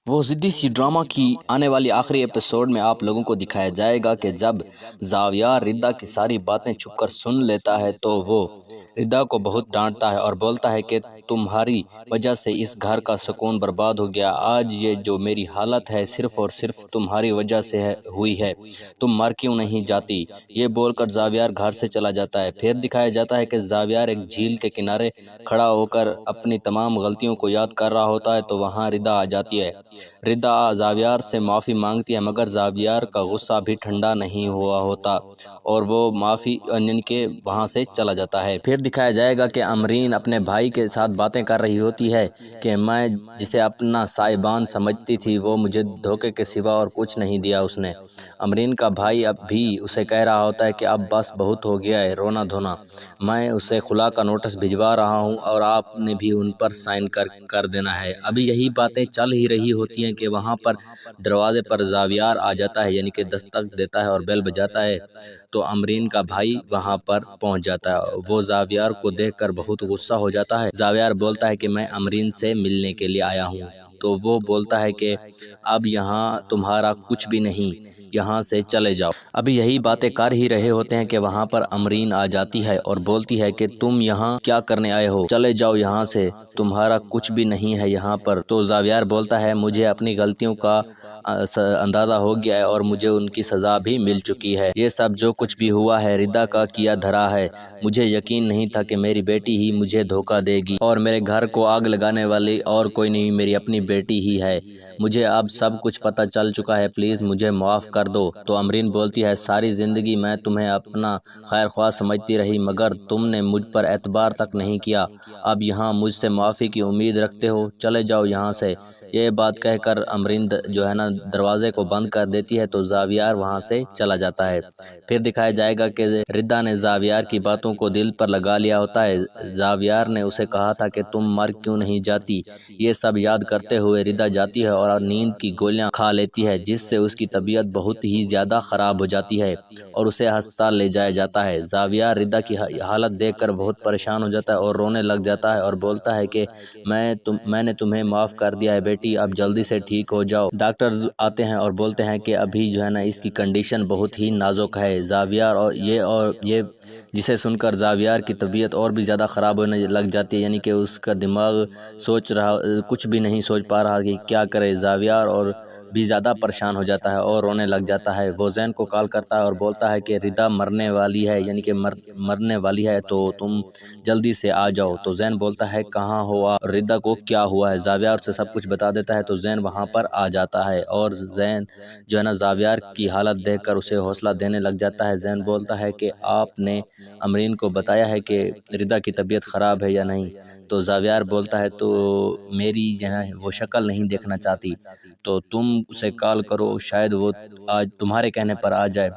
وہ ضدی سی ڈرامہ کی آنے والی آخری ایپیسوڈ میں آپ لوگوں کو دکھایا جائے گا کہ جب زاویار ردا کی ساری باتیں چھپ کر سن لیتا ہے تو وہ ردا کو بہت ڈانٹتا ہے اور بولتا ہے کہ تمہاری وجہ سے اس گھر کا سکون برباد ہو گیا۔ آج یہ جو میری حالت ہے صرف اور صرف تمہاری وجہ سے ہوئی ہے، تم مر کیوں نہیں جاتی؟ یہ بول کر زاویار گھر سے چلا جاتا ہے۔ پھر دکھایا جاتا ہے کہ زاویار ایک جھیل کے کنارے کھڑا ہو کر اپنی تمام غلطیوں کو یاد کر رہا ہوتا ہے تو وہاں ردا آ جاتی ہے۔ ردا زاویار سے معافی مانگتی ہے مگر زاویار کا غصہ بھی ٹھنڈا نہیں ہوا ہوتا اور وہ معافی کے وہاں سے چلا جاتا ہے۔ پھر دکھایا جائے گا کہ امرین اپنے بھائی کے ساتھ باتیں کر رہی ہوتی ہے کہ میں جسے اپنا سائبان سمجھتی تھی وہ مجھے دھوکے کے سوا اور کچھ نہیں دیا اس نے۔ امرین کا بھائی اب بھی اسے کہہ رہا ہوتا ہے کہ اب بس بہت ہو گیا ہے رونا دھونا، میں اسے خلا کا نوٹس بھجوا رہا ہوں اور آپ نے بھی ان پر سائن کر دینا ہے۔ ابھی یہی باتیں چل ہی رہی ہوتی ہیں کہ وہاں پر دروازے پر زاویار آ جاتا ہے، یعنی کہ دستک دیتا ہے اور بیل بجاتا ہے تو امرین کا بھائی وہاں پر پہنچ جاتا ہے۔ وہ زاویار کو دیکھ کر بہت غصہ ہو جاتا ہے۔ زاویار بولتا ہے کہ میں امرین سے ملنے کے لیے آیا ہوں تو وہ بولتا ہے کہ اب یہاں تمہارا کچھ بھی نہیں، یہاں سے چلے جاؤ۔ ابھی یہی باتیں کر ہی رہے ہوتے ہیں کہ وہاں پر امرین آ جاتی ہے اور بولتی ہے کہ تم یہاں کیا کرنے آئے ہو؟ چلے جاؤ یہاں سے، تمہارا کچھ بھی نہیں ہے یہاں پر۔ تو زاویار بولتا ہے مجھے اپنی غلطیوں کا اندازہ ہو گیا ہے اور مجھے ان کی سزا بھی مل چکی ہے۔ یہ سب جو کچھ بھی ہوا ہے ردا کا کیا دھرا ہے، مجھے یقین نہیں تھا کہ میری بیٹی ہی مجھے دھوکہ دے گی اور میرے گھر کو آگ لگانے والی اور کوئی نہیں میری اپنی بیٹی ہی ہے۔ مجھے اب سب کچھ پتہ چل چکا ہے، پلیز مجھے معاف کر دو۔ تو امرین بولتی ہے ساری زندگی میں تمہیں اپنا خیر خواہ سمجھتی رہی مگر تم نے مجھ پر اعتبار تک نہیں کیا، اب یہاں مجھ سے معافی کی امید رکھتے ہو؟ چلے جاؤ یہاں سے۔ یہ بات کہہ کر امرین جو ہے نا دروازے کو بند کر دیتی ہے تو زاویار وہاں سے چلا جاتا ہے۔ پھر دکھایا جائے گا کہ ردا نے زاویار کی باتوں کو دل پر لگا لیا ہوتا ہے۔ زاویار نے اسے کہا تھا کہ تم مر کیوں نہیں جاتی؟ یہ سب یاد کرتے ہوئے ردا جاتی ہے اور نیند کی گولیاں کھا لیتی ہے جس سے اس کی طبیعت بہت ہی زیادہ خراب ہو جاتی ہے اور اسے ہسپتال لے جایا جاتا ہے۔ زاویار ردا کی حالت دیکھ کر بہت پریشان ہو جاتا ہے اور رونے لگ جاتا ہے اور بولتا ہے کہ میں نے تمہیں معاف کر دیا ہے بیٹی، اب جلدی سے ٹھیک ہو جاؤ۔ ڈاکٹرز آتے ہیں اور بولتے ہیں کہ ابھی جو ہے نا اس کی کنڈیشن بہت ہی نازک ہے۔ زاویار اور یہ جسے سن کر زاویار کی طبیعت اور بھی زیادہ خراب ہونے لگ جاتی ہے، یعنی کہ اس کا دماغ کچھ بھی نہیں سوچ پا رہا کہ کیا کرے۔ زاویار اور بھی زیادہ پریشان ہو جاتا ہے اور رونے لگ جاتا ہے۔ وہ زین کو کال کرتا ہے اور بولتا ہے کہ ردا مرنے والی ہے، یعنی کہ مرنے والی ہے تو تم جلدی سے آ جاؤ۔ تو زین بولتا ہے کہاں ہو آپ؟ ردا کو کیا ہوا ہے؟ زاویار سے سب کچھ بتا دیتا ہے تو زین وہاں پر آ جاتا ہے اور زین جو ہے نا زاویار کی حالت دیکھ کر اسے حوصلہ دینے لگ جاتا ہے۔ زین بولتا ہے کہ آپ نے امرین کو بتایا ہے کہ ردا کی طبیعت خراب ہے یا نہیں؟ تو زاویار بولتا ہے تو میری جو ہے وہ شکل نہیں دیکھنا چاہتی، تو تم اسے کال کرو شاید وہ آج تمہارے کہنے پر آ جائے۔